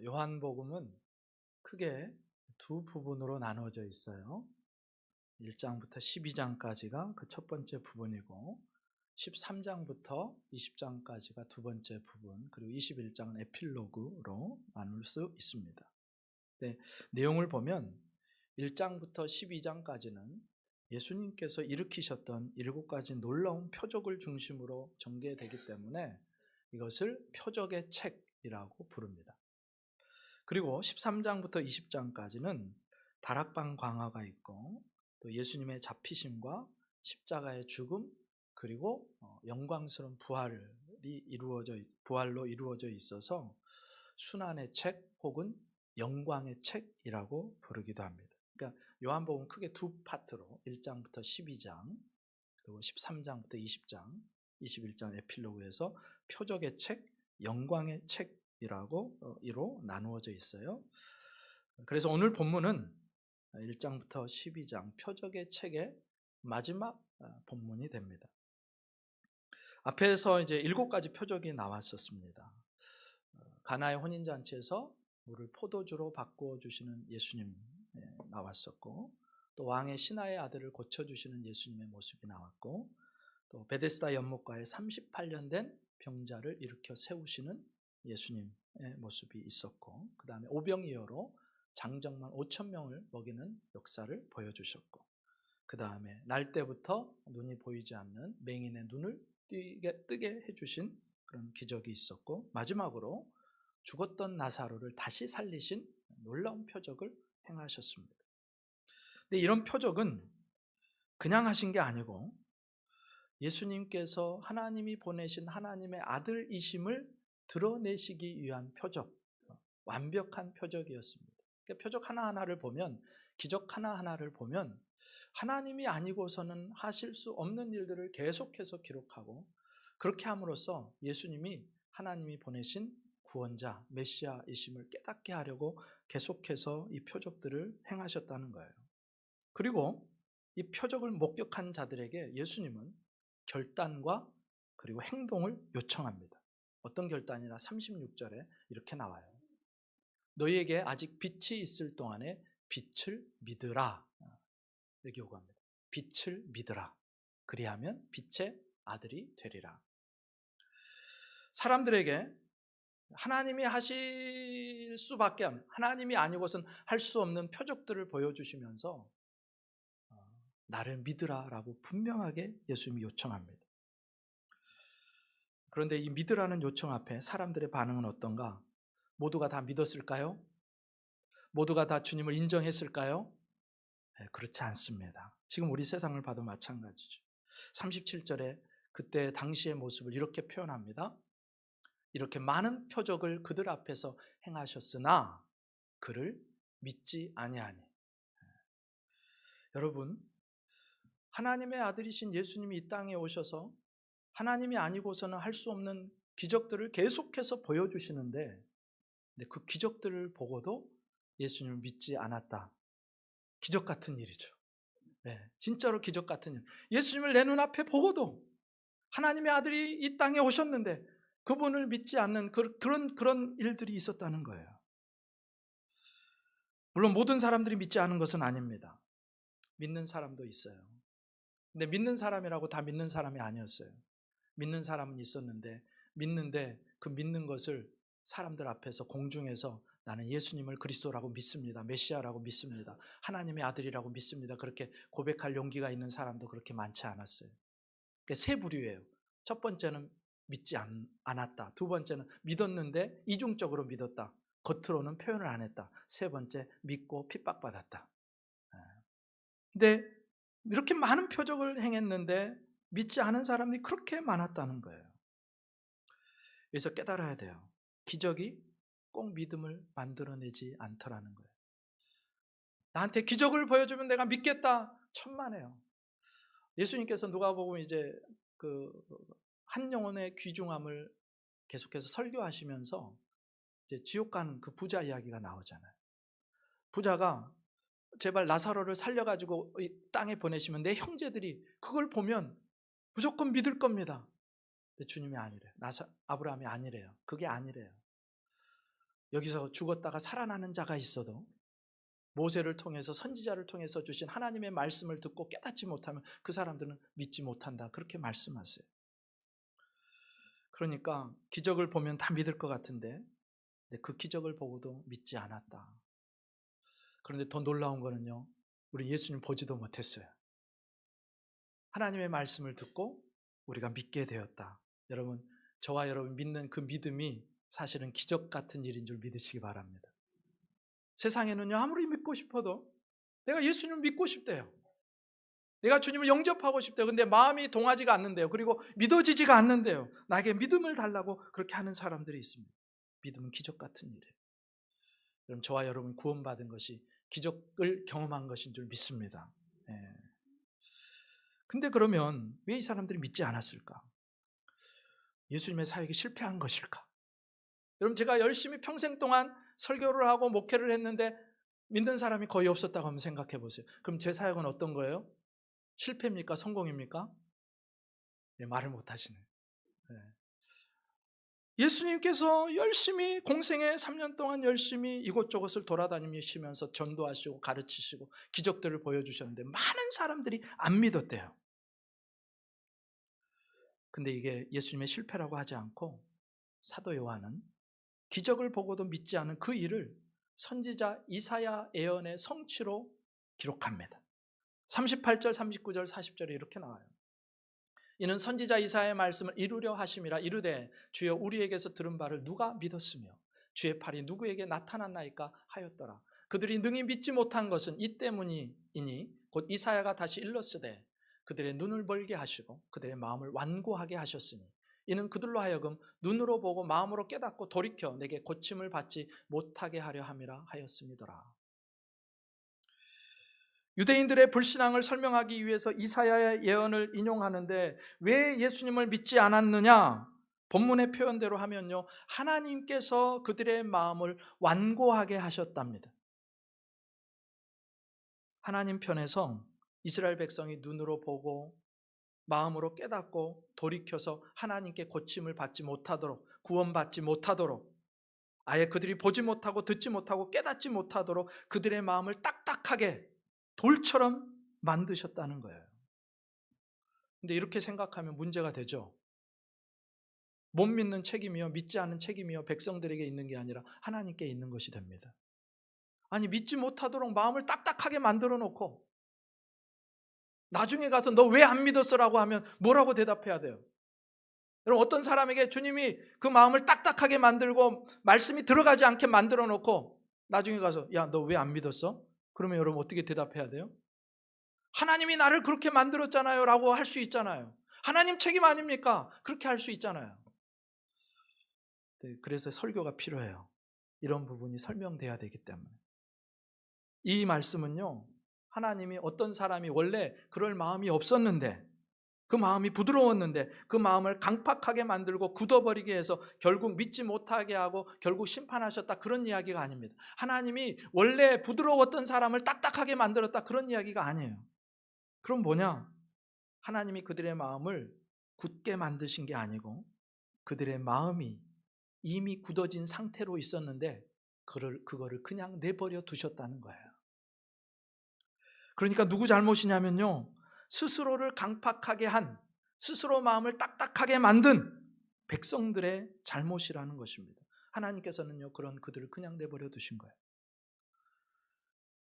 요한복음은 크게 두 부분으로 나누어져 있어요. 1장부터 12장까지가 그 첫 번째 부분이고 13장부터 20장까지가 두 번째 부분, 그리고 21장은 에필로그로 나눌 수 있습니다. 네, 내용을 보면 1장부터 12장까지는 예수님께서 일으키셨던 7가지 놀라운 표적을 중심으로 전개되기 때문에 이것을 표적의 책이라고 부릅니다. 그리고 13장부터 20장까지는 다락방 광화가 있고 또 예수님의 잡히심과 십자가의 죽음, 그리고 영광스러운 부활로 이루어져 있어서 순환의 책 혹은 영광의 책이라고 부르기도 합니다. 그러니까 요한복음 크게 두 파트로 1장부터 12장, 그리고 13장부터 20장, 21장 에필로그에서 표적의 책, 영광의 책이라고 이로 나누어져 있어요. 그래서 오늘 본문은 1장부터 12장 표적의 책의 마지막 본문이 됩니다. 앞에서 이제 7가지 표적이 나왔었습니다. 가나의 혼인잔치에서 물을 포도주로 바꾸어 주시는 예수님 나왔었고, 또 왕의 신하의 아들을 고쳐주시는 예수님의 모습이 나왔고, 또 베데스다 연못가에 38년 된 병자를 일으켜 세우시는 예수님의 모습이 있었고, 그 다음에 오병이어로 장정만 5,000명을 먹이는 역사를 보여주셨고, 그 다음에 날 때부터 눈이 보이지 않는 맹인의 눈을 뜨게 해주신 그런 기적이 있었고, 마지막으로 죽었던 나사로를 다시 살리신 놀라운 표적을 행하셨습니다. 근데 이런 표적은 그냥 하신 게 아니고 예수님께서 하나님이 보내신 하나님의 아들이심을 드러내시기 위한 표적, 완벽한 표적이었습니다. 그러니까 표적 하나하나를 보면, 기적 하나하나를 보면 하나님이 아니고서는 하실 수 없는 일들을 계속해서 기록하고, 그렇게 함으로써 예수님이 하나님이 보내신 구원자, 메시아이심을 깨닫게 하려고 계속해서 이 표적들을 행하셨다는 거예요. 그리고 이 표적을 목격한 자들에게 예수님은 결단과 그리고 행동을 요청합니다. 어떤 결단이나 36절에 이렇게 나와요. 너희에게 아직 빛이 있을 동안에 빛을 믿으라. 이렇게 요구합니다. 빛을 믿으라. 그리하면 빛의 아들이 되리라. 사람들에게 하나님이 하실 수밖에 없는, 하나님이 아니고선 할 수 없는 표적들을 보여주시면서 나를 믿으라라고 분명하게 예수님이 요청합니다. 그런데 이 믿으라는 요청 앞에 사람들의 반응은 어떤가? 모두가 다 믿었을까요? 모두가 다 주님을 인정했을까요? 네, 그렇지 않습니다. 지금 우리 세상을 봐도 마찬가지죠. 37절에 그때 당시의 모습을 이렇게 표현합니다. 이렇게 많은 표적을 그들 앞에서 행하셨으나 그를 믿지 아니하니. 여러분, 하나님의 아들이신 예수님이 이 땅에 오셔서 하나님이 아니고서는 할 수 없는 기적들을 계속해서 보여주시는데, 그 기적들을 보고도 예수님을 믿지 않았다. 기적 같은 일이죠. 네, 진짜로 기적 같은 일. 예수님을 내 눈앞에 보고도 하나님의 아들이 이 땅에 오셨는데 그분을 믿지 않는 그런 일들이 있었다는 거예요. 물론 모든 사람들이 믿지 않은 것은 아닙니다. 믿는 사람도 있어요. 근데 믿는 사람이라고 다 믿는 사람이 아니었어요. 믿는 사람은 있었는데, 믿는데 그 믿는 것을 사람들 앞에서 공중에서 나는 예수님을 그리스도라고 믿습니다, 메시아라고 믿습니다, 하나님의 아들이라고 믿습니다, 그렇게 고백할 용기가 있는 사람도 그렇게 많지 않았어요. 그러니까 세 부류예요. 첫 번째는 믿지 않았다. 두 번째는 믿었는데 이중적으로 믿었다. 겉으로는 표현을 안 했다. 세 번째, 믿고 핍박받았다. 근데 이렇게 많은 표적을 행했는데 믿지 않은 사람이 그렇게 많았다는 거예요. 그래서 깨달아야 돼요. 기적이 꼭 믿음을 만들어내지 않더라는 거예요. 나한테 기적을 보여주면 내가 믿겠다. 천만에요. 예수님께서 누가복음 이제 한 영혼의 귀중함을 계속해서 설교하시면서 이제 지옥 가는 그 부자 이야기가 나오잖아요. 부자가 제발 나사로를 살려가지고 이 땅에 보내시면 내 형제들이 그걸 보면 무조건 믿을 겁니다. 근데 주님이 아니래요. 아브라함이 아니래요. 그게 아니래요. 여기서 죽었다가 살아나는 자가 있어도 모세를 통해서 선지자를 통해서 주신 하나님의 말씀을 듣고 깨닫지 못하면 그 사람들은 믿지 못한다. 그렇게 말씀하세요. 그러니까 기적을 보면 다 믿을 것 같은데 그 기적을 보고도 믿지 않았다. 그런데 더 놀라운 거는요, 우리 예수님 보지도 못했어요. 하나님의 말씀을 듣고 우리가 믿게 되었다. 여러분, 저와 여러분 믿는 그 믿음이 사실은 기적 같은 일인 줄 믿으시기 바랍니다. 세상에는요, 아무리 믿고 싶어도 내가 예수님을 믿고 싶대요. 내가 주님을 영접하고 싶대요. 근데 마음이 동하지가 않는데요. 그리고 믿어지지가 않는데요. 나에게 믿음을 달라고 그렇게 하는 사람들이 있습니다. 믿음은 기적 같은 일이에요. 여러분, 저와 여러분 구원받은 것이 기적을 경험한 것인 줄 믿습니다. 근데 그러면 왜 이 사람들이 믿지 않았을까? 예수님의 사역이 실패한 것일까? 여러분, 제가 열심히 평생 동안 설교를 하고 목회를 했는데 믿는 사람이 거의 없었다고 한번 생각해 보세요. 그럼 제 사역은 어떤 거예요? 실패입니까? 성공입니까? 네, 말을 못 하시네. 네. 예수님께서 열심히 공생애 3년 동안 열심히 이곳저곳을 돌아다니시면서 전도하시고 가르치시고 기적들을 보여주셨는데 많은 사람들이 안 믿었대요. 근데 이게 예수님의 실패라고 하지 않고 사도 요한은 기적을 보고도 믿지 않은 그 일을 선지자 이사야 예언의 성취로 기록합니다. 38절, 39절, 40절에 이렇게 나와요. 이는 선지자 이사야의 말씀을 이루려 하심이라. 이르되 주여 우리에게서 들은 바를 누가 믿었으며 주의 팔이 누구에게 나타났나이까 하였더라. 그들이 능히 믿지 못한 것은 이 때문이니 곧 이사야가 다시 일렀으되 그들의 눈을 멀게 하시고 그들의 마음을 완고하게 하셨으니 이는 그들로 하여금 눈으로 보고 마음으로 깨닫고 돌이켜 내게 고침을 받지 못하게 하려 함이라 하였음이더라. 유대인들의 불신앙을 설명하기 위해서 이사야의 예언을 인용하는데 왜 예수님을 믿지 않았느냐? 본문의 표현대로 하면요, 하나님께서 그들의 마음을 완고하게 하셨답니다. 하나님 편에서 이스라엘 백성이 눈으로 보고 마음으로 깨닫고 돌이켜서 하나님께 고침을 받지 못하도록, 구원받지 못하도록, 아예 그들이 보지 못하고 듣지 못하고 깨닫지 못하도록 그들의 마음을 딱딱하게 돌처럼 만드셨다는 거예요. 근데 이렇게 생각하면 문제가 되죠. 못 믿는 책임이요, 믿지 않는 책임이요, 백성들에게 있는 게 아니라 하나님께 있는 것이 됩니다. 아니, 믿지 못하도록 마음을 딱딱하게 만들어 놓고 나중에 가서 너 왜 안 믿었어라고 하면 뭐라고 대답해야 돼요? 여러분, 어떤 사람에게 주님이 그 마음을 딱딱하게 만들고 말씀이 들어가지 않게 만들어 놓고 나중에 가서 야, 너 왜 안 믿었어? 그러면 여러분 어떻게 대답해야 돼요? 하나님이 나를 그렇게 만들었잖아요 라고 할 수 있잖아요. 하나님 책임 아닙니까? 그렇게 할 수 있잖아요. 네, 그래서 설교가 필요해요. 이런 부분이 설명돼야 되기 때문에. 이 말씀은요, 하나님이 어떤 사람이 원래 그럴 마음이 없었는데 그 마음이 부드러웠는데 그 마음을 강팍하게 만들고 굳어버리게 해서 결국 믿지 못하게 하고 결국 심판하셨다, 그런 이야기가 아닙니다. 하나님이 원래 부드러웠던 사람을 딱딱하게 만들었다, 그런 이야기가 아니에요. 그럼 뭐냐? 하나님이 그들의 마음을 굳게 만드신 게 아니고 그들의 마음이 이미 굳어진 상태로 있었는데 그거를 그냥 내버려 두셨다는 거예요. 그러니까 누구 잘못이냐면요, 스스로를 강팍하게 한, 스스로 마음을 딱딱하게 만든 백성들의 잘못이라는 것입니다. 하나님께서는요, 그런 그들을 그냥 내버려 두신 거예요.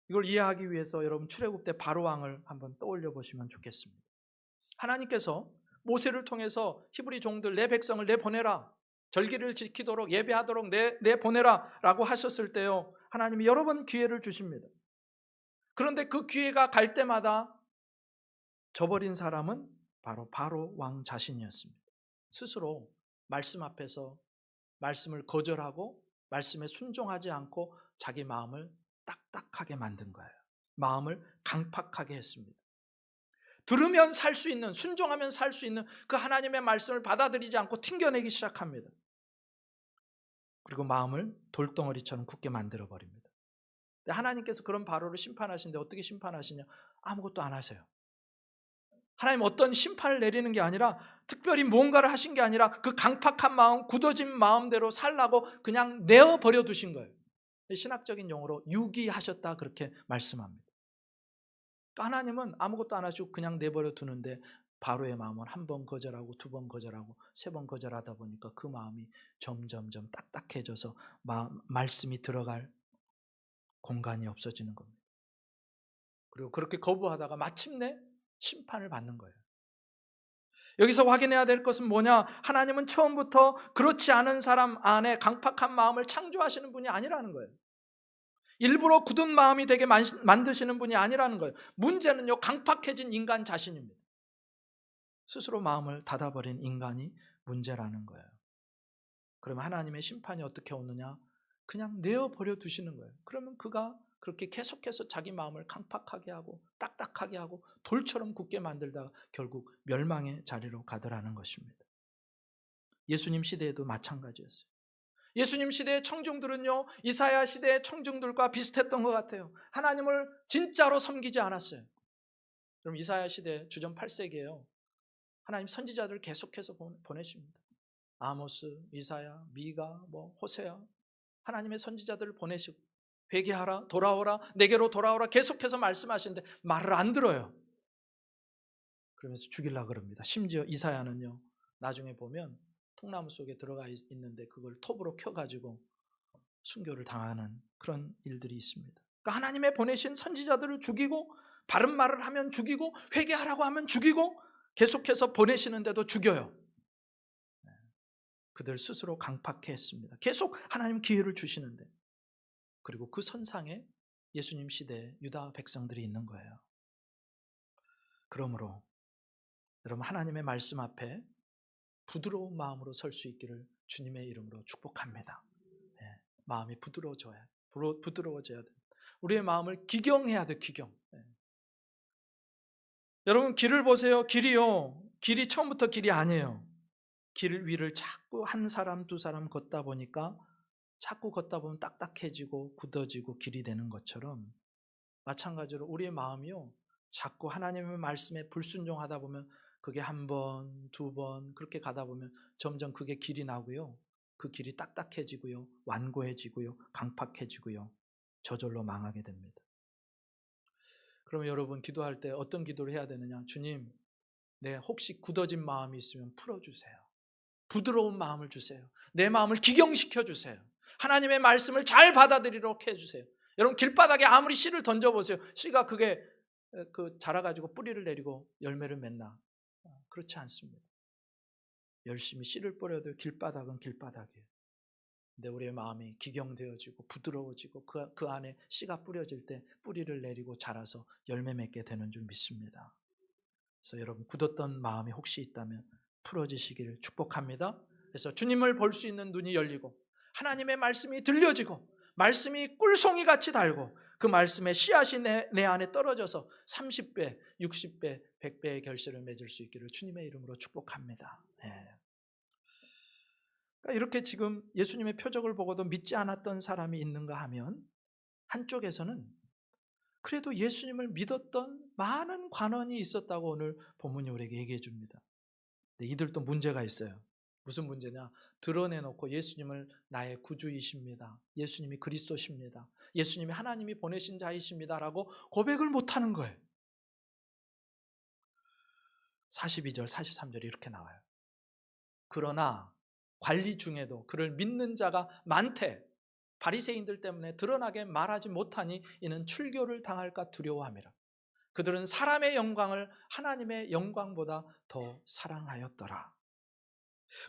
이걸 이해하기 위해서 여러분 출애굽 때 바로왕을 한번 떠올려 보시면 좋겠습니다. 하나님께서 모세를 통해서 히브리 종들 내 백성을 내보내라, 절기를 지키도록 예배하도록 내보내라 라고 하셨을 때요, 하나님이 여러 번 기회를 주십니다. 그런데 그 기회가 갈 때마다 저버린 사람은 바로 왕 자신이었습니다. 스스로 말씀 앞에서 말씀을 거절하고 말씀에 순종하지 않고 자기 마음을 딱딱하게 만든 거예요. 마음을 강팍하게 했습니다. 들으면 살 수 있는, 순종하면 살 수 있는 그 하나님의 말씀을 받아들이지 않고 튕겨내기 시작합니다. 그리고 마음을 돌덩어리처럼 굳게 만들어버립니다. 하나님께서 그런 바로를 심판하시는데 어떻게 심판하시냐? 아무것도 안 하세요. 하나님 어떤 심판을 내리는 게 아니라 특별히 뭔가를 하신 게 아니라 그 강팍한 마음, 굳어진 마음대로 살라고 그냥 내어버려 두신 거예요. 신학적인 용어로 유기하셨다 그렇게 말씀합니다. 하나님은 아무것도 안 하시고 그냥 내버려 두는데 바로의 마음은 한 번 거절하고 두 번 거절하고 세 번 거절하다 보니까 그 마음이 점점점 딱딱해져서 말씀이 들어갈 공간이 없어지는 겁니다. 그리고 그렇게 거부하다가 마침내 심판을 받는 거예요. 여기서 확인해야 될 것은 뭐냐? 하나님은 처음부터 그렇지 않은 사람 안에 강팍한 마음을 창조하시는 분이 아니라는 거예요. 일부러 굳은 마음이 되게 만드시는 분이 아니라는 거예요. 문제는요, 강팍해진 인간 자신입니다. 스스로 마음을 닫아버린 인간이 문제라는 거예요. 그러면 하나님의 심판이 어떻게 오느냐? 그냥 내어버려 두시는 거예요. 그러면 그가 그렇게 계속해서 자기 마음을 강팍하게 하고 딱딱하게 하고 돌처럼 굳게 만들다가 결국 멸망의 자리로 가더라는 것입니다. 예수님 시대에도 마찬가지였어요. 예수님 시대의 청중들은요, 이사야 시대의 청중들과 비슷했던 것 같아요. 하나님을 진짜로 섬기지 않았어요. 그럼 이사야 시대 주전 8세기예요. 하나님 선지자들 계속해서 보내십니다. 아모스, 이사야, 미가, 호세아, 하나님의 선지자들을 보내시고 회개하라, 돌아오라, 내게로 돌아오라 계속해서 말씀하시는데 말을 안 들어요. 그러면서 죽이려고 그럽니다. 심지어 이사야는요, 나중에 보면 통나무 속에 들어가 있는데 그걸 톱으로 켜가지고 순교를 당하는 그런 일들이 있습니다. 그러니까 하나님의 보내신 선지자들을 죽이고 바른 말을 하면 죽이고 회개하라고 하면 죽이고 계속해서 보내시는데도 죽여요. 그들 스스로 강팍해 했습니다. 계속 하나님 기회를 주시는데, 그리고 그 선상에 예수님 시대에 유다 백성들이 있는 거예요. 그러므로 여러분, 하나님의 말씀 앞에 부드러운 마음으로 설 수 있기를 주님의 이름으로 축복합니다. 네, 마음이 부드러워져야 돼. 우리의 마음을 기경해야 돼. 기경. 네. 여러분, 길을 보세요. 길이 처음부터 길이 아니에요. 길 위를 자꾸 한 사람 두 사람 걷다 보니까 자꾸 걷다 보면 딱딱해지고 굳어지고 길이 되는 것처럼, 마찬가지로 우리의 마음이요, 자꾸 하나님의 말씀에 불순종하다 보면 그게 한 번, 두 번 그렇게 가다 보면 점점 그게 길이 나고요, 그 길이 딱딱해지고요, 완고해지고요, 강팍해지고요, 저절로 망하게 됩니다. 그러면 여러분, 기도할 때 어떤 기도를 해야 되느냐? 주님, 내 혹시 굳어진 마음이 있으면 풀어주세요. 부드러운 마음을 주세요. 내 마음을 기경시켜 주세요. 하나님의 말씀을 잘 받아들이도록 해주세요. 여러분, 길바닥에 아무리 씨를 던져보세요. 씨가 그게 자라가지고 뿌리를 내리고 열매를 맺나? 그렇지 않습니다. 열심히 씨를 뿌려도 길바닥은 길바닥이에요. 근데 우리의 마음이 기경되어지고 부드러워지고 그 안에 씨가 뿌려질 때 뿌리를 내리고 자라서 열매 맺게 되는 줄 믿습니다. 그래서 여러분, 굳었던 마음이 혹시 있다면 풀어지시기를 축복합니다. 그래서 주님을 볼 수 있는 눈이 열리고 하나님의 말씀이 들려지고 말씀이 꿀송이같이 달고 그 말씀의 씨앗이 내 안에 떨어져서 30배, 60배, 100배의 결실을 맺을 수 있기를 주님의 이름으로 축복합니다. 네. 그러니까 이렇게 지금 예수님의 표적을 보고도 믿지 않았던 사람이 있는가 하면, 한쪽에서는 그래도 예수님을 믿었던 많은 관원이 있었다고 오늘 본문이 우리에게 얘기해 줍니다. 근데 이들도 문제가 있어요. 무슨 문제냐? 드러내놓고 예수님을 나의 구주이십니다, 예수님이 그리스도십니다, 예수님이 하나님이 보내신 자이십니다 라고 고백을 못하는 거예요. 42절 43절이 이렇게 나와요. 그러나 관리 중에도 그를 믿는 자가 많되 바리새인들 때문에 드러나게 말하지 못하니 이는 출교를 당할까 두려워함이라. 그들은 사람의 영광을 하나님의 영광보다 더 사랑하였더라.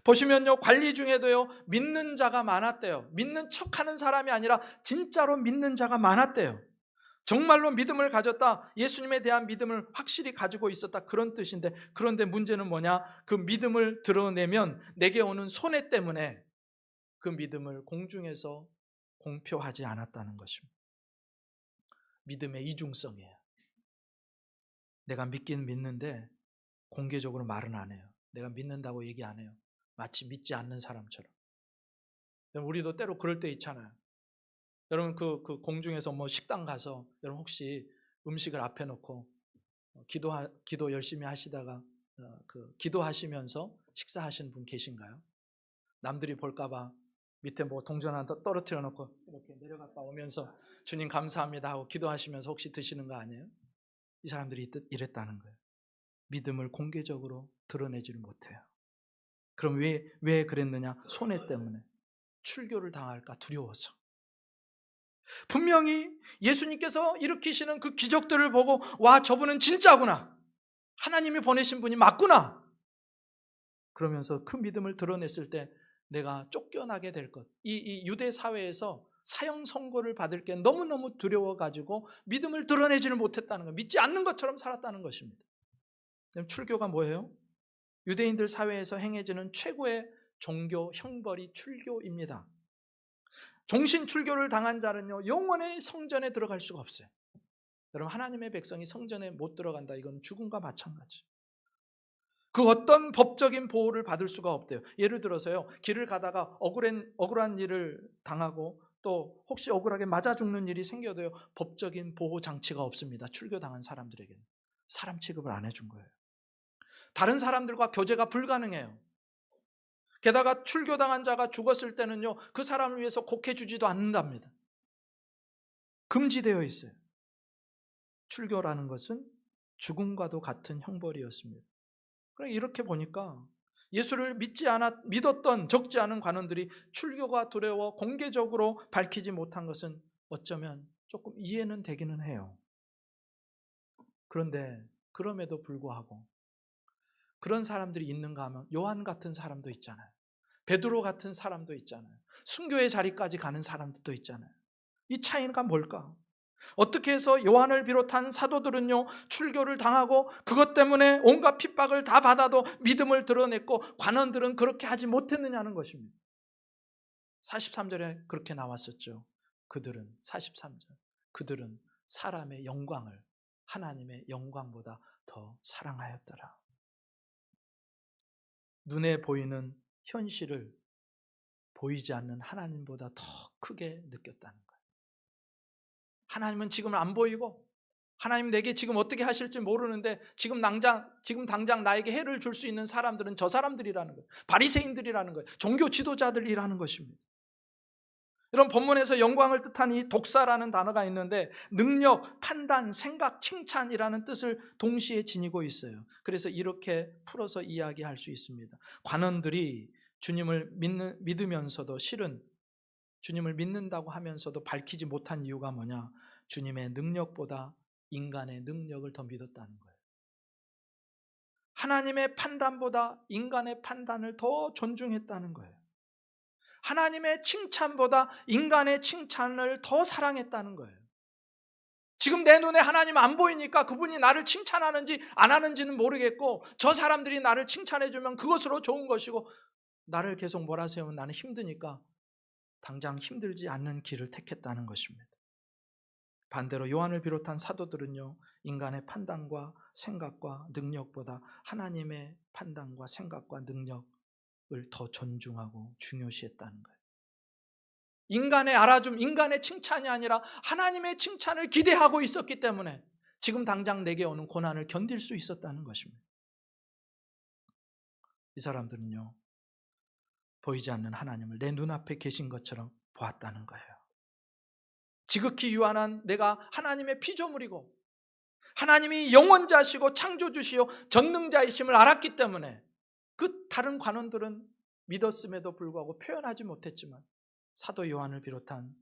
보시면요, 관리 중에도요, 믿는 자가 많았대요. 믿는 척하는 사람이 아니라 진짜로 믿는 자가 많았대요. 정말로 믿음을 가졌다, 예수님에 대한 믿음을 확실히 가지고 있었다, 그런 뜻인데, 그런데 문제는 뭐냐? 그 믿음을 드러내면 내게 오는 손해 때문에 그 믿음을 공중에서 공표하지 않았다는 것입니다. 믿음의 이중성이에요. 내가 믿긴 믿는데 공개적으로 말은 안 해요. 내가 믿는다고 얘기 안 해요. 마치 믿지 않는 사람처럼. 우리도 때로 그럴 때 있잖아요. 여러분, 그 공중에서 식당 가서 여러분 혹시 음식을 앞에 놓고 기도 열심히 하시다가 기도하시면서 식사하시는 분 계신가요? 남들이 볼까봐 밑에 뭐 동전 하나 떨어뜨려 놓고 이렇게 내려갔다 오면서 주님 감사합니다 하고 기도하시면서 혹시 드시는 거 아니에요? 이 사람들이 이랬다는 거예요. 믿음을 공개적으로 드러내지를 못해요. 그럼 왜 그랬느냐? 손해 때문에. 출교를 당할까 두려워서. 분명히 예수님께서 일으키시는 그 기적들을 보고 와, 저분은 진짜구나, 하나님이 보내신 분이 맞구나, 그러면서 그 믿음을 드러냈을 때 내가 쫓겨나게 될 것, 이 유대 사회에서 사형 선고를 받을 게 너무너무 두려워가지고 믿음을 드러내지를 못했다는 것, 믿지 않는 것처럼 살았다는 것입니다. 출교가 뭐예요? 유대인들 사회에서 행해지는 최고의 종교 형벌이 출교입니다. 종신 출교를 당한 자는요, 영원히 성전에 들어갈 수가 없어요. 여러분, 하나님의 백성이 성전에 못 들어간다, 이건 죽음과 마찬가지. 그 어떤 법적인 보호를 받을 수가 없대요. 예를 들어서요, 길을 가다가 억울한 일을 당하고 또 혹시 억울하게 맞아 죽는 일이 생겨도요, 법적인 보호 장치가 없습니다. 출교당한 사람들에게는 사람 취급을 안 해준 거예요. 다른 사람들과 교제가 불가능해요. 게다가 출교당한 자가 죽었을 때는요, 그 사람을 위해서 곡해주지도 않는답니다. 금지되어 있어요. 출교라는 것은 죽음과도 같은 형벌이었습니다. 그러니까 이렇게 보니까 예수를 믿었던 적지 않은 관원들이 출교가 두려워 공개적으로 밝히지 못한 것은 어쩌면 조금 이해는 되기는 해요. 그런데 그럼에도 불구하고 그런 사람들이 있는가 하면 요한 같은 사람도 있잖아요. 베드로 같은 사람도 있잖아요. 순교의 자리까지 가는 사람도 있잖아요. 이 차이가 뭘까? 어떻게 해서 요한을 비롯한 사도들은요, 출교를 당하고 그것 때문에 온갖 핍박을 다 받아도 믿음을 드러냈고 관원들은 그렇게 하지 못했느냐는 것입니다. 43절에 그렇게 나왔었죠. 그들은 43절, 그들은 사람의 영광을 하나님의 영광보다 더 사랑하였더라. 눈에 보이는 현실을 보이지 않는 하나님보다 더 크게 느꼈다는 거예요. 하나님은 지금 안 보이고 하나님 내게 지금 어떻게 하실지 모르는데 지금 당장 나에게 해를 줄 수 있는 사람들은 저 사람들이라는 거예요. 바리새인들이라는 거예요. 종교 지도자들이라는 것입니다. 이런 본문에서 영광을 뜻한 이 독사라는 단어가 있는데 능력, 판단, 생각, 칭찬이라는 뜻을 동시에 지니고 있어요. 그래서 이렇게 풀어서 이야기할 수 있습니다. 관원들이 주님을 믿으면서도 실은 주님을 믿는다고 하면서도 밝히지 못한 이유가 뭐냐? 주님의 능력보다 인간의 능력을 더 믿었다는 거예요. 하나님의 판단보다 인간의 판단을 더 존중했다는 거예요. 하나님의 칭찬보다 인간의 칭찬을 더 사랑했다는 거예요. 지금 내 눈에 하나님 안 보이니까 그분이 나를 칭찬하는지 안 하는지는 모르겠고 저 사람들이 나를 칭찬해주면 그것으로 좋은 것이고 나를 계속 몰아세우면 나는 힘드니까 당장 힘들지 않는 길을 택했다는 것입니다. 반대로 요한을 비롯한 사도들은요, 인간의 판단과 생각과 능력보다 하나님의 판단과 생각과 능력을 더 존중하고 중요시했다는 거예요. 인간의 알아줌, 인간의 칭찬이 아니라 하나님의 칭찬을 기대하고 있었기 때문에 지금 당장 내게 오는 고난을 견딜 수 있었다는 것입니다. 이 사람들은요, 보이지 않는 하나님을 내 눈앞에 계신 것처럼 보았다는 거예요. 지극히 유한한 내가 하나님의 피조물이고 하나님이 영원자시고 창조주시요 전능자이심을 알았기 때문에 그 다른 관원들은 믿었음에도 불구하고 표현하지 못했지만 사도 요한을 비롯한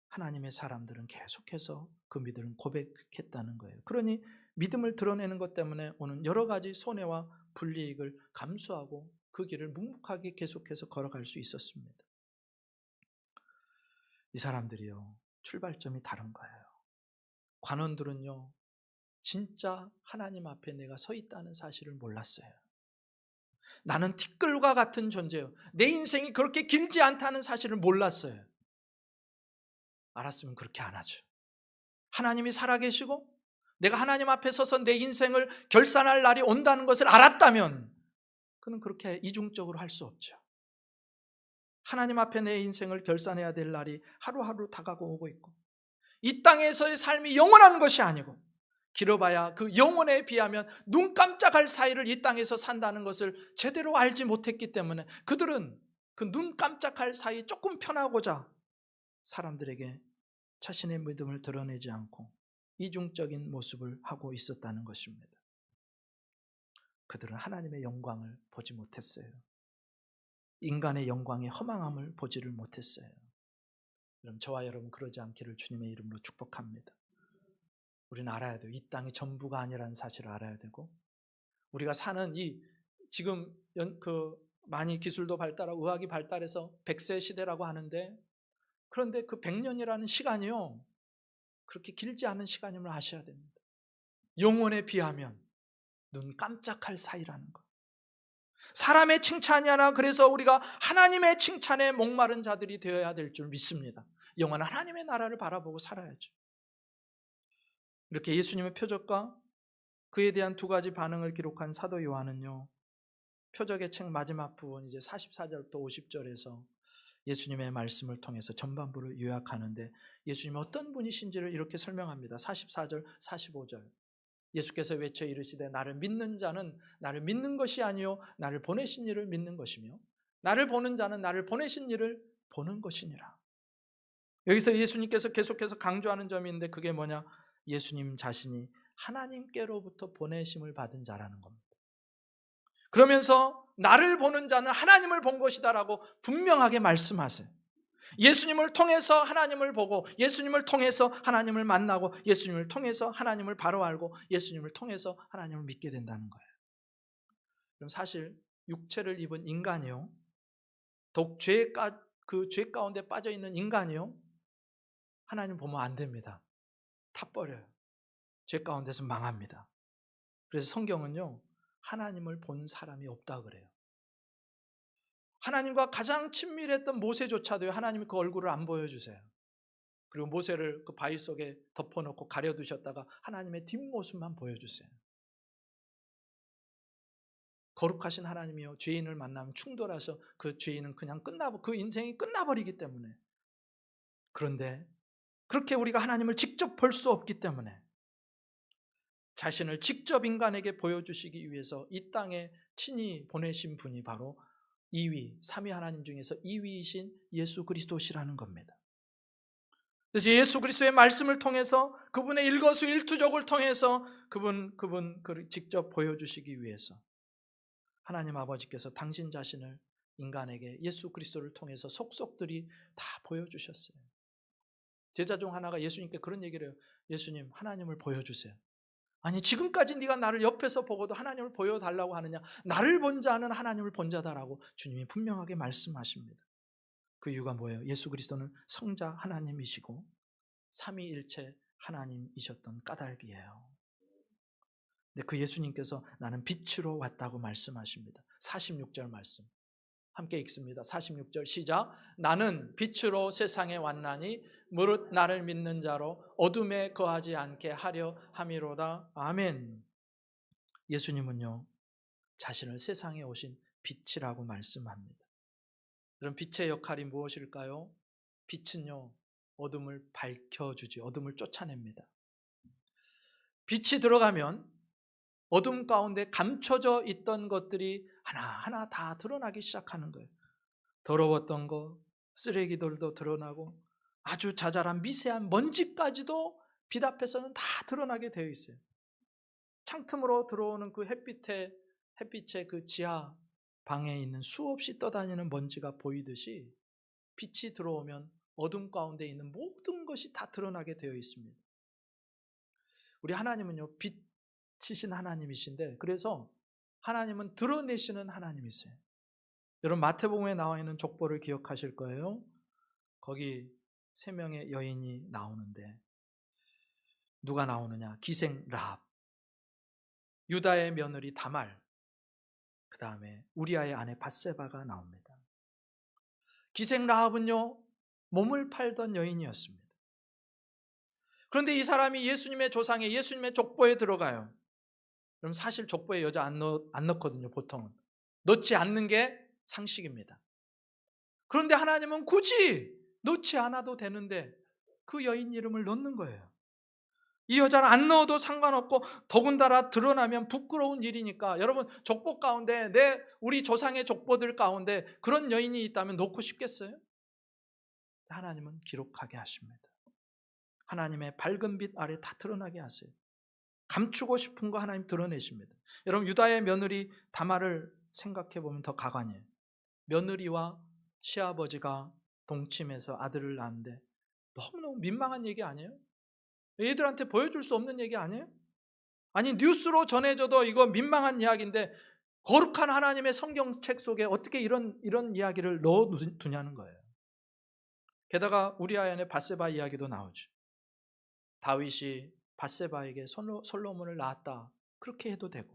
하나님의 사람들은 계속해서 그 믿음을 고백했다는 거예요. 그러니 믿음을 드러내는 것 때문에 오는 여러 가지 손해와 불이익을 감수하고 그 길을 묵묵하게 계속해서 걸어갈 수 있었습니다. 이 사람들이요, 출발점이 다른 거예요. 관원들은요, 진짜 하나님 앞에 내가 서 있다는 사실을 몰랐어요. 나는 티끌과 같은 존재예요. 내 인생이 그렇게 길지 않다는 사실을 몰랐어요. 알았으면 그렇게 안 하죠. 하나님이 살아계시고 내가 하나님 앞에 서서 내 인생을 결산할 날이 온다는 것을 알았다면 그는 그렇게 이중적으로 할 수 없죠. 하나님 앞에 내 인생을 결산해야 될 날이 하루하루 다가오고 있고 이 땅에서의 삶이 영원한 것이 아니고 길어봐야 그 영혼에 비하면 눈 깜짝할 사이를 이 땅에서 산다는 것을 제대로 알지 못했기 때문에 그들은 그 눈 깜짝할 사이 조금 편하고자 사람들에게 자신의 믿음을 드러내지 않고 이중적인 모습을 하고 있었다는 것입니다. 그들은 하나님의 영광을 보지 못했어요. 인간의 영광의 허망함을 보지를 못했어요. 그럼 저와 여러분 그러지 않기를 주님의 이름으로 축복합니다. 우리는 알아야 돼요. 이 땅이 전부가 아니라는 사실을 알아야 되고, 우리가 사는 이 지금 많이 기술도 발달하고 의학이 발달해서 100세 시대라고 하는데, 그런데 그 100년이라는 시간이요, 그렇게 길지 않은 시간임을 아셔야 됩니다. 영혼에 비하면 눈 깜짝할 사이라는 것. 사람의 칭찬이 아니라 그래서 우리가 하나님의 칭찬에 목마른 자들이 되어야 될 줄 믿습니다. 영원한 하나님의 나라를 바라보고 살아야죠. 이렇게 예수님의 표적과 그에 대한 두 가지 반응을 기록한 사도 요한은요, 표적의 책 마지막 부분 이제 44절부터 50절에서 예수님의 말씀을 통해서 전반부를 요약하는데, 예수님이 어떤 분이신지를 이렇게 설명합니다. 44절, 45절. 예수께서 외쳐 이르시되 나를 믿는 자는 나를 믿는 것이 아니요 나를 보내신 이를 믿는 것이며 나를 보는 자는 나를 보내신 이를 보는 것이니라. 여기서 예수님께서 계속해서 강조하는 점이 있는데, 그게 뭐냐? 예수님 자신이 하나님께로부터 보내심을 받은 자라는 겁니다. 그러면서 나를 보는 자는 하나님을 본 것이다라고 분명하게 말씀하세요. 예수님을 통해서 하나님을 보고, 예수님을 통해서 하나님을 만나고, 예수님을 통해서 하나님을 바로 알고, 예수님을 통해서 하나님을 믿게 된다는 거예요. 그럼 사실 육체를 입은 인간이요, 더욱 죄 가운데 빠져 있는 인간이요, 하나님 보면 안 됩니다. 타버려요. 죄 가운데서 망합니다. 그래서 성경은요, 하나님을 본 사람이 없다 그래요. 하나님과 가장 친밀했던 모세조차도 하나님이 그 얼굴을 안 보여주세요. 그리고 모세를 그 바위 속에 덮어놓고 가려두셨다가 하나님의 뒷모습만 보여주세요. 거룩하신 하나님이요, 죄인을 만나면 충돌해서 그 죄인은 그냥 그 인생이 끝나버리기 때문에, 그런데 그렇게 우리가 하나님을 직접 볼 수 없기 때문에 자신을 직접 인간에게 보여주시기 위해서 이 땅에 친히 보내신 분이 바로 2위, 3위 하나님 중에서 2위이신 예수 그리스도시라는 겁니다. 그래서 예수 그리스도의 말씀을 통해서, 그분의 일거수일투족을 통해서 그분 직접 보여주시기 위해서 하나님 아버지께서 당신 자신을 인간에게 예수 그리스도를 통해서 속속들이 다 보여주셨어요. 제자 중 하나가 예수님께 그런 얘기를 해요. 예수님, 하나님을 보여주세요. 아니, 지금까지 네가 나를 옆에서 보고도 하나님을 보여달라고 하느냐? 나를 본 자는 하나님을 본 자다라고 주님이 분명하게 말씀하십니다. 그 이유가 뭐예요? 예수 그리스도는 성자 하나님이시고 삼위일체 하나님이셨던 까닭이에요. 근데 그 예수님께서 나는 빛으로 왔다고 말씀하십니다. 46절 말씀 함께 읽습니다. 46절 시작. 나는 빛으로 세상에 왔나니 무릇 나를 믿는 자로 어둠에 거하지 않게 하려 함이로다. 아멘. 예수님은요, 자신을 세상에 오신 빛이라고 말씀합니다. 그럼 빛의 역할이 무엇일까요? 빛은요, 어둠을 밝혀주지, 어둠을 쫓아냅니다. 빛이 들어가면 어둠 가운데 감춰져 있던 것들이 하나하나 다 드러나기 시작하는 거예요. 더러웠던 거, 쓰레기들도 드러나고 아주 자잘한 미세한 먼지까지도 빛 앞에서는 다 드러나게 되어 있어요. 창틈으로 들어오는 그 햇빛의 그 지하 방에 있는 수없이 떠다니는 먼지가 보이듯이 빛이 들어오면 어둠 가운데 있는 모든 것이 다 드러나게 되어 있습니다. 우리 하나님은요, 빛이신 하나님이신데, 그래서 하나님은 드러내시는 하나님이세요. 여러분, 마태복음에 나와 있는 족보를 기억하실 거예요. 거기 3명의 여인이 나오는데 누가 나오느냐? 기생 라합, 유다의 며느리 다말, 그 다음에 우리아의 아내 밧세바가 나옵니다. 기생 라합은요, 몸을 팔던 여인이었습니다. 그런데 이 사람이 예수님의 조상에, 예수님의 족보에 들어가요. 그럼 사실 족보에 여자 안 넣거든요, 보통은. 넣지 않는 게 상식입니다. 그런데 하나님은 굳이 넣지 않아도 되는데 그 여인 이름을 넣는 거예요. 이 여자를 안 넣어도 상관없고 더군다나 드러나면 부끄러운 일이니까. 여러분, 족보 가운데 우리 조상의 족보들 가운데 그런 여인이 있다면 놓고 싶겠어요? 하나님은 기록하게 하십니다. 하나님의 밝은 빛 아래 다 드러나게 하세요. 감추고 싶은 거 하나님 드러내십니다. 여러분, 유다의 며느리 다말을 생각해 보면 더 가관이에요. 며느리와 시아버지가 동침해서 아들을 낳는데 너무너무 민망한 얘기 아니에요? 애들한테 보여줄 수 없는 얘기 아니에요? 아니, 뉴스로 전해져도 이거 민망한 이야기인데 거룩한 하나님의 성경책 속에 어떻게 이런 이야기를 넣어두냐는 거예요. 게다가 우리아의 아내 밧세바 이야기도 나오죠. 다윗이 밧세바에게 솔로몬을 낳았다, 그렇게 해도 되고,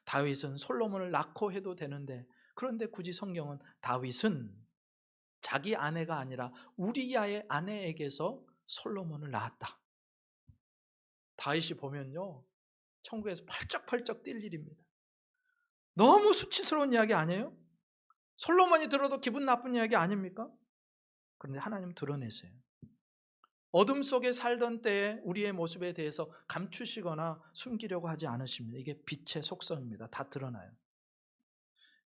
다윗은 솔로몬을 낳고 해도 되는데, 그런데 굳이 성경은 다윗은 자기 아내가 아니라 우리아의 아내에게서 솔로몬을 낳았다. 다윗이 보면요, 천국에서 펄쩍펄쩍 뛸 일입니다. 너무 수치스러운 이야기 아니에요? 솔로몬이 들어도 기분 나쁜 이야기 아닙니까? 그런데 하나님 드러내세요. 어둠 속에 살던 때에 우리의 모습에 대해서 감추시거나 숨기려고 하지 않으십니다. 이게 빛의 속성입니다. 다 드러나요.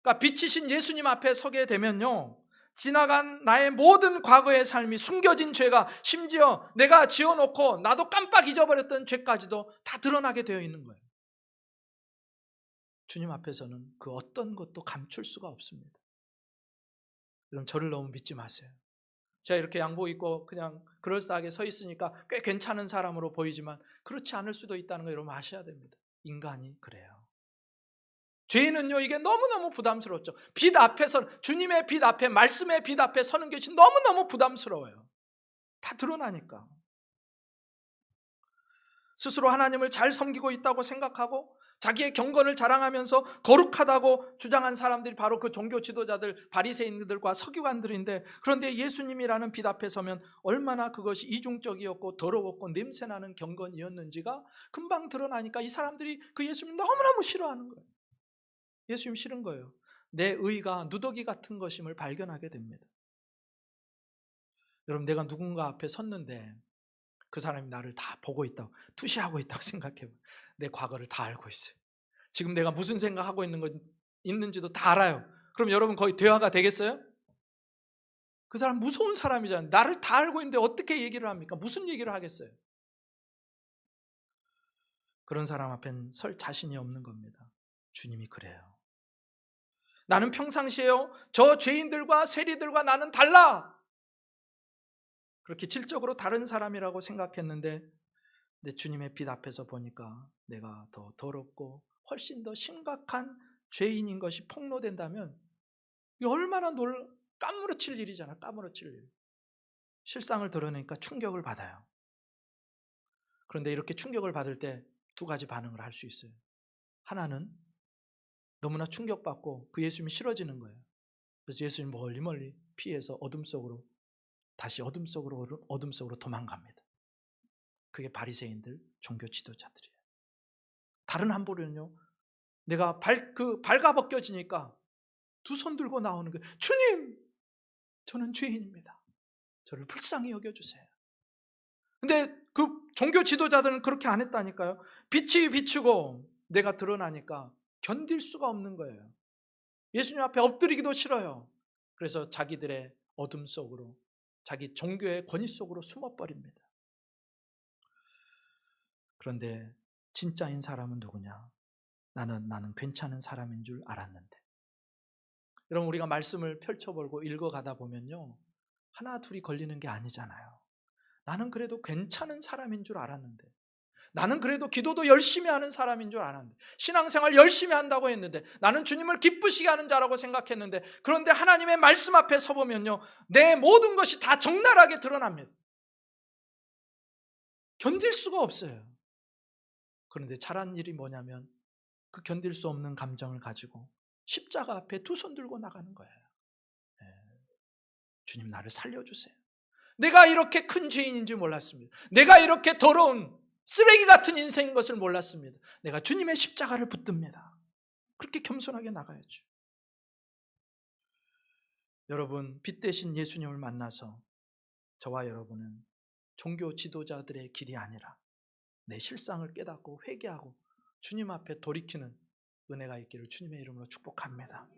그러니까 빛이신 예수님 앞에 서게 되면요, 지나간 나의 모든 과거의 삶이, 숨겨진 죄가, 심지어 내가 지어놓고 나도 깜빡 잊어버렸던 죄까지도 다 드러나게 되어 있는 거예요. 주님 앞에서는 그 어떤 것도 감출 수가 없습니다. 여러분, 저를 너무 믿지 마세요. 제가 이렇게 양복 입고 그냥 그럴싸하게 서 있으니까 꽤 괜찮은 사람으로 보이지만 그렇지 않을 수도 있다는 거 여러분 아셔야 됩니다. 인간이 그래요. 죄인은요, 이게 너무너무 부담스럽죠. 빛 앞에서, 주님의 빛 앞에, 말씀의 빛 앞에 서는 것이 너무너무 부담스러워요. 다 드러나니까. 스스로 하나님을 잘 섬기고 있다고 생각하고 자기의 경건을 자랑하면서 거룩하다고 주장한 사람들이 바로 그 종교 지도자들, 바리새인들과 서기관들인데, 그런데 예수님이라는 빛 앞에 서면 얼마나 그것이 이중적이었고 더러웠고 냄새나는 경건이었는지가 금방 드러나니까 이 사람들이 그 예수님 너무너무 싫어하는 거예요. 예수님 싫은 거예요. 내 의가 누더기 같은 것임을 발견하게 됩니다. 여러분, 내가 누군가 앞에 섰는데 그 사람이 나를 다 보고 있다고, 투시하고 있다고 생각해요. 내 과거를 다 알고 있어요. 지금 내가 무슨 생각하고 있는지도 다 알아요. 그럼 여러분 거의 대화가 되겠어요? 그 사람 무서운 사람이잖아요. 나를 다 알고 있는데 어떻게 얘기를 합니까? 무슨 얘기를 하겠어요? 그런 사람 앞엔 설 자신이 없는 겁니다. 주님이 그래요. 나는 평상시에요, 저 죄인들과 세리들과 나는 달라, 그렇게 질적으로 다른 사람이라고 생각했는데, 내 주님의 빛 앞에서 보니까 내가 더 더럽고 훨씬 더 심각한 죄인인 것이 폭로된다면 이게 얼마나 까무러칠 일이잖아. 까무러칠 일. 실상을 드러내니까 충격을 받아요. 그런데 이렇게 충격을 받을 때 두 가지 반응을 할 수 있어요. 하나는 너무나 충격받고 그 예수님이 싫어지는 거예요. 그래서 예수님 멀리 피해서 다시 어둠 속으로 도망갑니다. 그게 바리새인들, 종교 지도자들이에요. 다른 한 보류는요, 내가 발가벗겨지니까 두 손 들고 나오는 거예요. 주님, 저는 죄인입니다. 저를 불쌍히 여겨주세요. 근데 그 종교 지도자들은 그렇게 안 했다니까요. 빛이 비추고 내가 드러나니까 견딜 수가 없는 거예요. 예수님 앞에 엎드리기도 싫어요. 그래서 자기들의 어둠 속으로, 자기 종교의 권위 속으로 숨어버립니다. 그런데 진짜인 사람은 누구냐? 나는 괜찮은 사람인 줄 알았는데. 여러분, 우리가 말씀을 펼쳐보고 읽어가다 보면요, 하나 둘이 걸리는 게 아니잖아요. 나는 그래도 괜찮은 사람인 줄 알았는데, 나는 그래도 기도도 열심히 하는 사람인 줄 알았는데, 신앙생활 열심히 한다고 했는데, 나는 주님을 기쁘시게 하는 자라고 생각했는데, 그런데 하나님의 말씀 앞에 서보면요, 내 모든 것이 다 적나라하게 드러납니다. 견딜 수가 없어요. 그런데 잘한 일이 뭐냐면 그 견딜 수 없는 감정을 가지고 십자가 앞에 두 손 들고 나가는 거예요. 주님, 나를 살려주세요. 내가 이렇게 큰 죄인인 줄 몰랐습니다. 내가 이렇게 더러운 쓰레기 같은 인생인 것을 몰랐습니다. 내가 주님의 십자가를 붙듭니다. 그렇게 겸손하게 나가야죠. 여러분, 빛 대신 예수님을 만나서 저와 여러분은 종교 지도자들의 길이 아니라 내 실상을 깨닫고 회개하고 주님 앞에 돌이키는 은혜가 있기를 주님의 이름으로 축복합니다.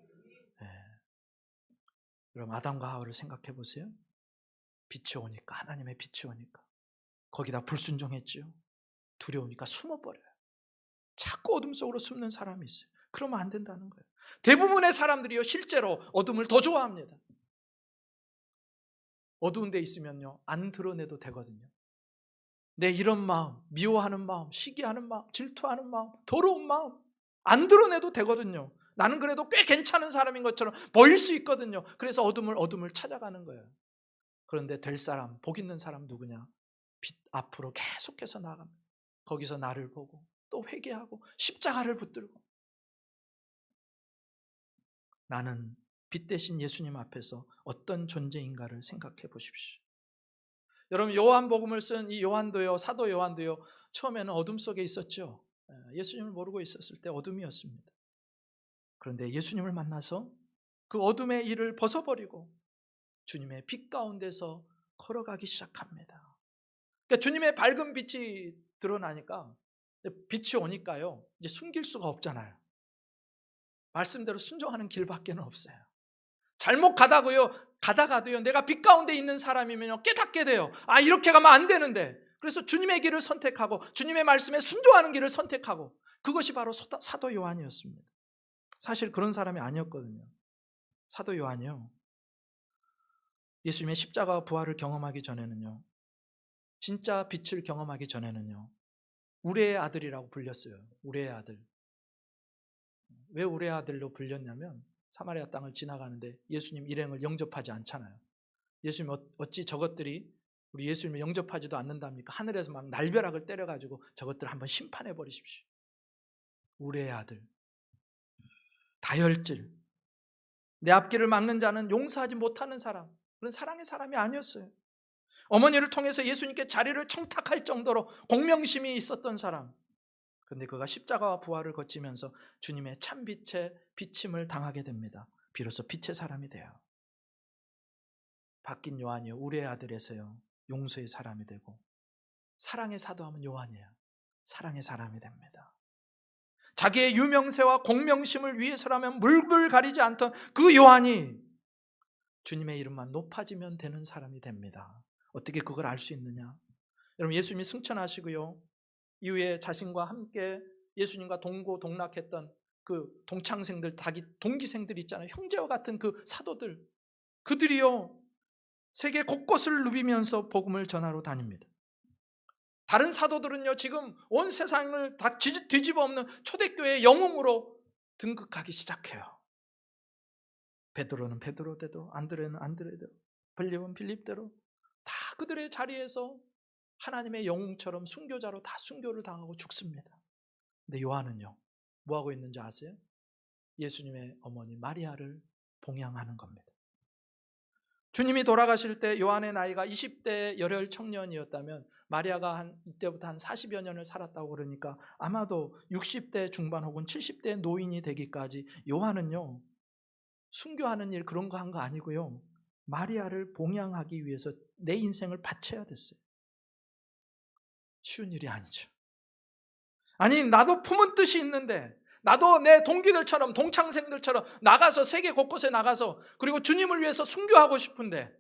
그럼 아담과 하와를 생각해 보세요. 빛이 오니까, 하나님의 빛이 오니까 거기다 불순종했지요. 두려우니까 숨어버려요. 자꾸 어둠 속으로 숨는 사람이 있어요. 그러면 안 된다는 거예요. 대부분의 사람들이요, 실제로 어둠을 더 좋아합니다. 어두운 데 있으면요, 안 드러내도 되거든요. 내 이런 마음, 미워하는 마음, 시기하는 마음, 질투하는 마음, 더러운 마음 안 드러내도 되거든요. 나는 그래도 꽤 괜찮은 사람인 것처럼 보일 수 있거든요. 그래서 어둠을 찾아가는 거예요. 그런데 될 사람, 복 있는 사람 누구냐? 빛 앞으로 계속해서 나갑니다. 거기서 나를 보고 또 회개하고 십자가를 붙들고, 나는 빛 대신 예수님 앞에서 어떤 존재인가를 생각해 보십시오. 여러분, 요한복음을 쓴 이 요한도요, 사도 요한도요, 처음에는 어둠 속에 있었죠. 예수님을 모르고 있었을 때 어둠이었습니다. 그런데 예수님을 만나서 그 어둠의 일을 벗어버리고 주님의 빛 가운데서 걸어가기 시작합니다. 그러니까 주님의 밝은 빛이 드러나니까, 빛이 오니까요, 이제 숨길 수가 없잖아요. 말씀대로 순종하는 길밖에 없어요. 잘못 가다가도요, 내가 빛 가운데 있는 사람이면요, 깨닫게 돼요. 아, 이렇게 가면 안 되는데. 그래서 주님의 길을 선택하고 주님의 말씀에 순종하는 길을 선택하고, 그것이 바로 사도 요한이었습니다. 사실 그런 사람이 아니었거든요. 사도 요한이요, 예수님의 십자가 부활을 경험하기 전에는요, 진짜 빛을 경험하기 전에는요, 우레의 아들이라고 불렸어요. 우레의 아들. 왜 우레의 아들로 불렸냐면, 사마리아 땅을 지나가는데 예수님 일행을 영접하지 않잖아요. 예수님 어찌 저것들이 우리 예수님을 영접하지도 않는답니까? 하늘에서 막 날벼락을 때려가지고 저것들을 한번 심판해 버리십시오. 우레의 아들, 다혈질, 내 앞길을 막는 자는 용서하지 못하는 사람, 그런 사랑의 사람이 아니었어요. 어머니를 통해서 예수님께 자리를 청탁할 정도로 공명심이 있었던 사람. 그런데 그가 십자가와 부활을 거치면서 주님의 참빛의 비침을 당하게 됩니다. 비로소 빛의 사람이 돼요. 바뀐 요한이요, 우레의 아들에서요, 용서의 사람이 되고, 사랑의 사도하면 요한이에요. 사랑의 사람이 됩니다. 자기의 유명세와 공명심을 위해서라면 물불 가리지 않던 그 요한이 주님의 이름만 높아지면 되는 사람이 됩니다. 어떻게 그걸 알 수 있느냐? 여러분, 예수님이 승천하시고요, 이후에 자신과 함께 예수님과 동고동락했던 그 동창생들, 동기생들 있잖아요. 형제와 같은 그 사도들, 그들이요, 세계 곳곳을 누비면서 복음을 전하러 다닙니다. 다른 사도들은요, 지금 온 세상을 다 뒤집어 엎는 초대교회의 영웅으로 등극하기 시작해요. 베드로는 베드로대로, 안드레는 안드레대로, 빌립은 빌립대로, 다 그들의 자리에서 하나님의 영웅처럼 순교자로 다 순교를 당하고 죽습니다. 근데 요한은요, 뭐하고 있는지 아세요? 예수님의 어머니 마리아를 봉양하는 겁니다. 주님이 돌아가실 때 요한의 나이가 20대 열혈 청년이었다면, 마리아가 이때부터 한 40여 년을 살았다고 그러니까 아마도 60대 중반 혹은 70대 노인이 되기까지 요한은요, 순교하는 일 그런 거 한 거 아니고요, 마리아를 봉양하기 위해서 내 인생을 바쳐야 됐어요. 쉬운 일이 아니죠. 아니, 나도 품은 뜻이 있는데, 나도 내 동기들처럼, 동창생들처럼 나가서, 세계 곳곳에 나가서, 그리고 주님을 위해서 순교하고 싶은데,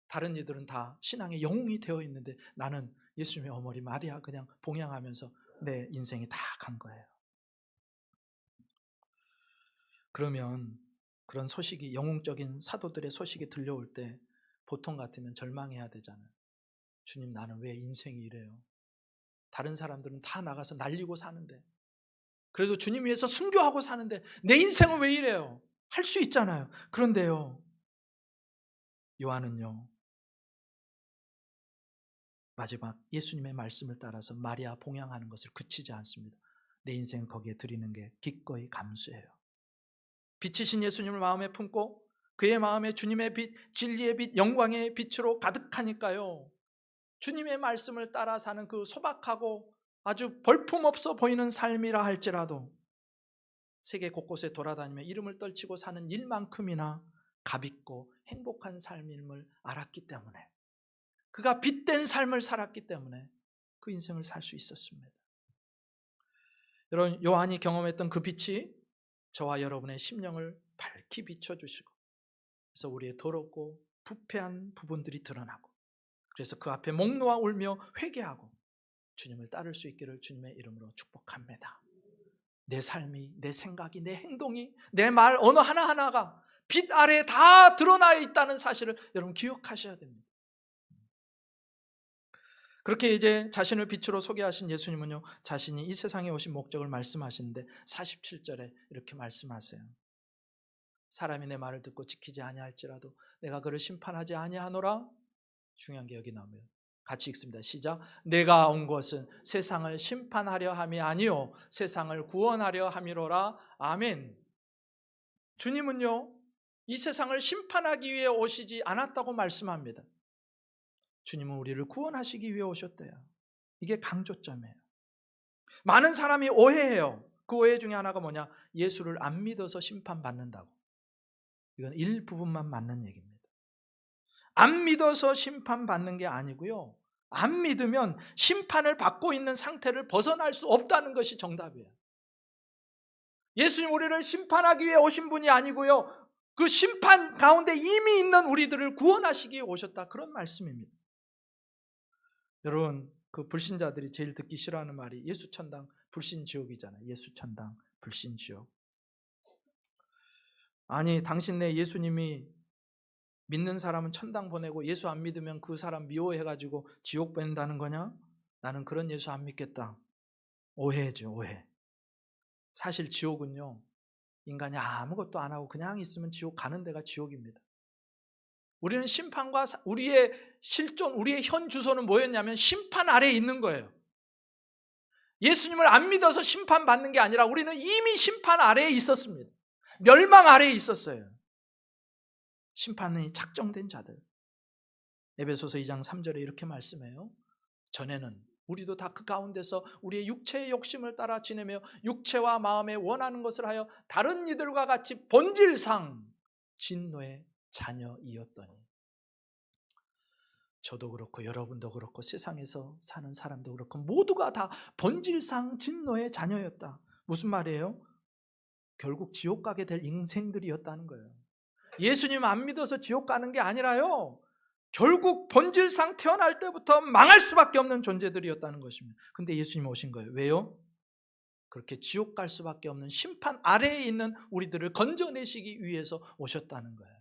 다른 이들은 다 신앙의 영웅이 되어 있는데 나는 예수님의 어머니 마리아 그냥 봉양하면서 내 인생이 다 간 거예요. 그러면 그런 소식이, 영웅적인 사도들의 소식이 들려올 때 보통 같으면 절망해야 되잖아요. 주님, 나는 왜 인생이 이래요? 다른 사람들은 다 나가서 날리고 사는데, 그래도 주님 위해서 순교하고 사는데 내 인생은 왜 이래요? 할 수 있잖아요. 그런데요, 요한은요, 마지막 예수님의 말씀을 따라서 마리아 봉양하는 것을 그치지 않습니다. 내 인생은 거기에 드리는 게 기꺼이 감수해요. 빛이신 예수님을 마음에 품고 그의 마음에 주님의 빛, 진리의 빛, 영광의 빛으로 가득하니까요, 주님의 말씀을 따라 사는 그 소박하고 아주 볼품없어 보이는 삶이라 할지라도 세계 곳곳에 돌아다니며 이름을 떨치고 사는 일만큼이나 값있고 행복한 삶임을 알았기 때문에, 그가 빛된 삶을 살았기 때문에 그 인생을 살 수 있었습니다. 여러분, 요한이 경험했던 그 빛이 저와 여러분의 심령을 밝히 비춰주시고, 그래서 우리의 더럽고 부패한 부분들이 드러나고, 그래서 그 앞에 목 놓아 울며 회개하고 주님을 따를 수 있기를 주님의 이름으로 축복합니다. 내 삶이, 내 생각이, 내 행동이, 내 말 언어 하나하나가 빛 아래에 다 드러나 있다는 사실을 여러분 기억하셔야 됩니다. 그렇게 이제 자신을 빛으로 소개하신 예수님은요, 자신이 이 세상에 오신 목적을 말씀하시는데 47절에 이렇게 말씀하세요. 사람이 내 말을 듣고 지키지 아니할지라도 내가 그를 심판하지 아니하노라. 중요한 게 여기 나옵니다. 같이 읽습니다. 시작. 내가 온 것은 세상을 심판하려 함이 아니요 세상을 구원하려 함이로라. 아멘. 주님은요, 이 세상을 심판하기 위해 오시지 않았다고 말씀합니다. 주님은 우리를 구원하시기 위해 오셨대요. 이게 강조점이에요. 많은 사람이 오해해요. 그 오해 중에 하나가 뭐냐? 예수를 안 믿어서 심판받는다고. 이건 일부분만 맞는 얘기입니다. 안 믿어서 심판받는 게 아니고요, 안 믿으면 심판을 받고 있는 상태를 벗어날 수 없다는 것이 정답이에요. 예수님 우리를 심판하기 위해 오신 분이 아니고요, 그 심판 가운데 이미 있는 우리들을 구원하시기 위해 오셨다, 그런 말씀입니다. 여러분, 그 불신자들이 제일 듣기 싫어하는 말이 예수천당 불신지옥이잖아요. 예수천당 불신지옥. 아니, 당신네 예수님이 믿는 사람은 천당 보내고 예수 안 믿으면 그 사람 미워해가지고 지옥 보낸다는 거냐? 나는 그런 예수 안 믿겠다. 오해죠, 오해. 사실 지옥은요, 인간이 아무것도 안 하고 그냥 있으면 지옥 가는 데가 지옥입니다. 우리는 심판과 우리의 실존, 우리의 현 주소는 뭐였냐면 심판 아래에 있는 거예요. 예수님을 안 믿어서 심판받는 게 아니라 우리는 이미 심판 아래에 있었습니다. 멸망 아래에 있었어요. 심판이 작정된 자들. 에베소서 2장 3절에 이렇게 말씀해요. 전에는 우리도 다 그 가운데서 우리의 육체의 욕심을 따라 지내며 육체와 마음에 원하는 것을 하여 다른 이들과 같이 본질상 진노의 자녀이었더니. 저도 그렇고 여러분도 그렇고 세상에서 사는 사람도 그렇고 모두가 다 본질상 진노의 자녀였다. 무슨 말이에요? 결국 지옥 가게 될 인생들이었다는 거예요. 예수님 안 믿어서 지옥 가는 게 아니라요, 결국 본질상 태어날 때부터 망할 수밖에 없는 존재들이었다는 것입니다. 근데 예수님 오신 거예요. 왜요? 그렇게 지옥 갈 수밖에 없는 심판 아래에 있는 우리들을 건져내시기 위해서 오셨다는 거예요.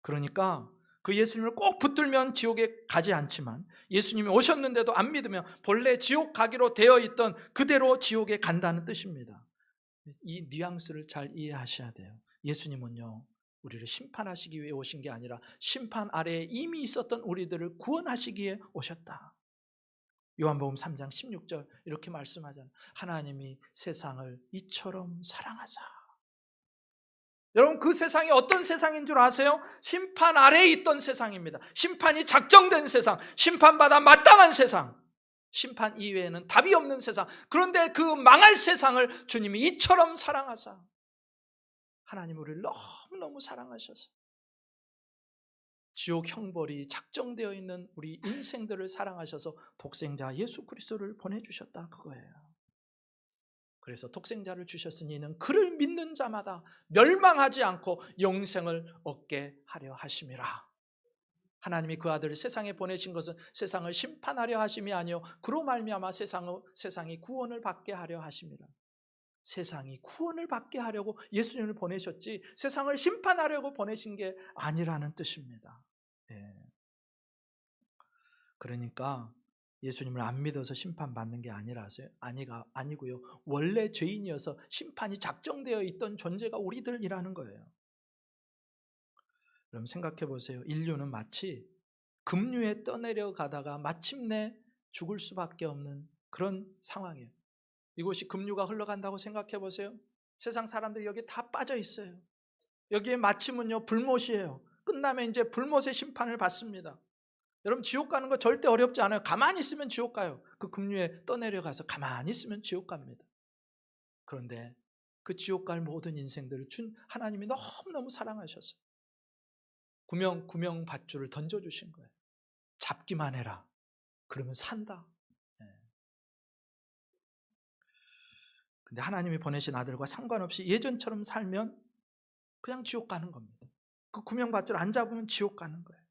그러니까 그 예수님을 꼭 붙들면 지옥에 가지 않지만, 예수님이 오셨는데도 안 믿으면 본래 지옥 가기로 되어 있던 그대로 지옥에 간다는 뜻입니다. 이 뉘앙스를 잘 이해하셔야 돼요. 예수님은요, 우리를 심판하시기 위해 오신 게 아니라 심판 아래에 이미 있었던 우리들을 구원하시기에 오셨다. 요한복음 3장 16절 이렇게 말씀하잖아요. 하나님이 세상을 이처럼 사랑하사. 여러분, 그 세상이 어떤 세상인 줄 아세요? 심판 아래에 있던 세상입니다. 심판이 작정된 세상, 심판받아 마땅한 세상, 심판 이외에는 답이 없는 세상. 그런데 그 망할 세상을 주님이 이처럼 사랑하사. 하나님 우리를 너무너무 사랑하셔서 지옥 형벌이 작정되어 있는 우리 인생들을 사랑하셔서 독생자 예수 그리스도를 보내주셨다, 그거예요. 그래서 독생자를 주셨으니 이는 그를 믿는 자마다 멸망하지 않고 영생을 얻게 하려 하심이라. 하나님이 그 아들을 세상에 보내신 것은 세상을 심판하려 하심이 아니요 그로 말미암아 세상이 구원을 받게 하려 하심이라. 세상이 구원을 받게 하려고 예수님을 보내셨지 세상을 심판하려고 보내신 게 아니라는 뜻입니다. 네. 그러니까 예수님을 안 믿어서 심판받는 게 아니고요, 원래 죄인이어서 심판이 작정되어 있던 존재가 우리들이라는 거예요. 그럼 생각해 보세요. 인류는 마치 급류에 떠내려 가다가 마침내 죽을 수밖에 없는 그런 상황이에요. 이곳이 급류가 흘러간다고 생각해 보세요. 세상 사람들이 여기에 다 빠져 있어요. 여기에 마침은요 불못이에요. 끝나면 이제 불못의 심판을 받습니다. 여러분, 지옥 가는 거 절대 어렵지 않아요. 가만히 있으면 지옥 가요. 그 급류에 떠내려가서 가만히 있으면 지옥 갑니다. 그런데 그 지옥 갈 모든 인생들을 하나님이 너무너무 사랑하셔서 구명 밧줄을 던져주신 거예요. 잡기만 해라. 그러면 산다. 근데 하나님이 보내신 아들과 상관없이 예전처럼 살면 그냥 지옥 가는 겁니다. 그 구명밧줄 안 잡으면 지옥 가는 거예요.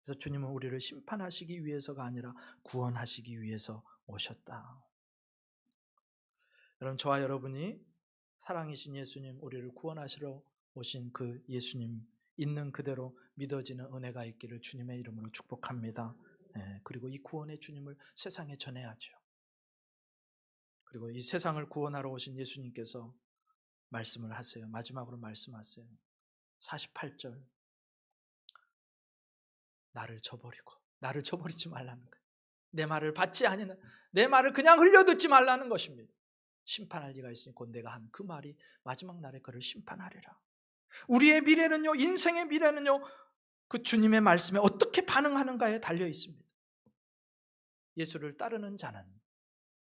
그래서 주님은 우리를 심판하시기 위해서가 아니라 구원하시기 위해서 오셨다. 여러분, 저와 여러분이 사랑이신 예수님, 우리를 구원하시러 오신 그 예수님 있는 그대로 믿어지는 은혜가 있기를 주님의 이름으로 축복합니다. 그리고 이 구원의 주님을 세상에 전해야죠. 그리고 이 세상을 구원하러 오신 예수님께서 말씀을 하세요. 마지막으로 말씀하세요. 48절. 나를 저버리지 말라는 거예요. 내 말을 받지 아니는, 내 말을 그냥 흘려듣지 말라는 것입니다. 심판할 리가 있으니 곧 내가 한 그 말이 마지막 날에 그를 심판하리라. 우리의 미래는요, 인생의 미래는요, 그 주님의 말씀에 어떻게 반응하는가에 달려 있습니다. 예수를 따르는 자는,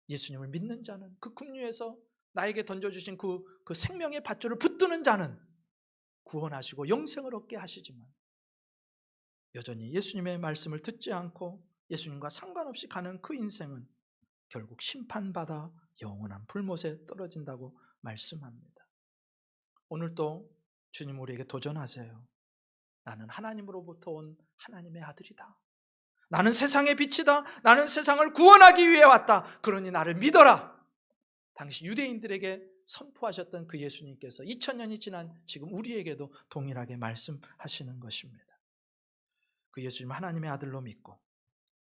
예수님을 믿는 자는, 그 급류에서 나에게 던져주신 그 생명의 밧줄을 붙드는 자는 구원하시고 영생을 얻게 하시지만, 여전히 예수님의 말씀을 듣지 않고 예수님과 상관없이 가는 그 인생은 결국 심판받아 영원한 불못에 떨어진다고 말씀합니다. 오늘도 주님 우리에게 도전하세요. 나는 하나님으로부터 온 하나님의 아들이다. 나는 세상의 빛이다. 나는 세상을 구원하기 위해 왔다. 그러니 나를 믿어라. 당시 유대인들에게 선포하셨던 그 예수님께서 2000년이 지난 지금 우리에게도 동일하게 말씀하시는 것입니다. 그 예수님 하나님의 아들로 믿고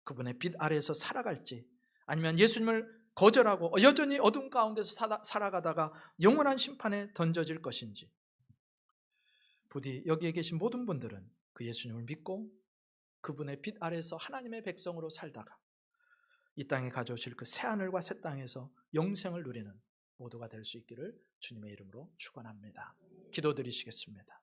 그분의 빛 아래에서 살아갈지, 아니면 예수님을 거절하고 여전히 어둠 가운데서 살아가다가 영원한 심판에 던져질 것인지, 부디 여기에 계신 모든 분들은 그 예수님을 믿고 그분의 빛 아래에서 하나님의 백성으로 살다가 이 땅에 가져오실 그 새하늘과 새 땅에서 영생을 누리는 모두가 될 수 있기를 주님의 이름으로 축원합니다. 기도드리시겠습니다.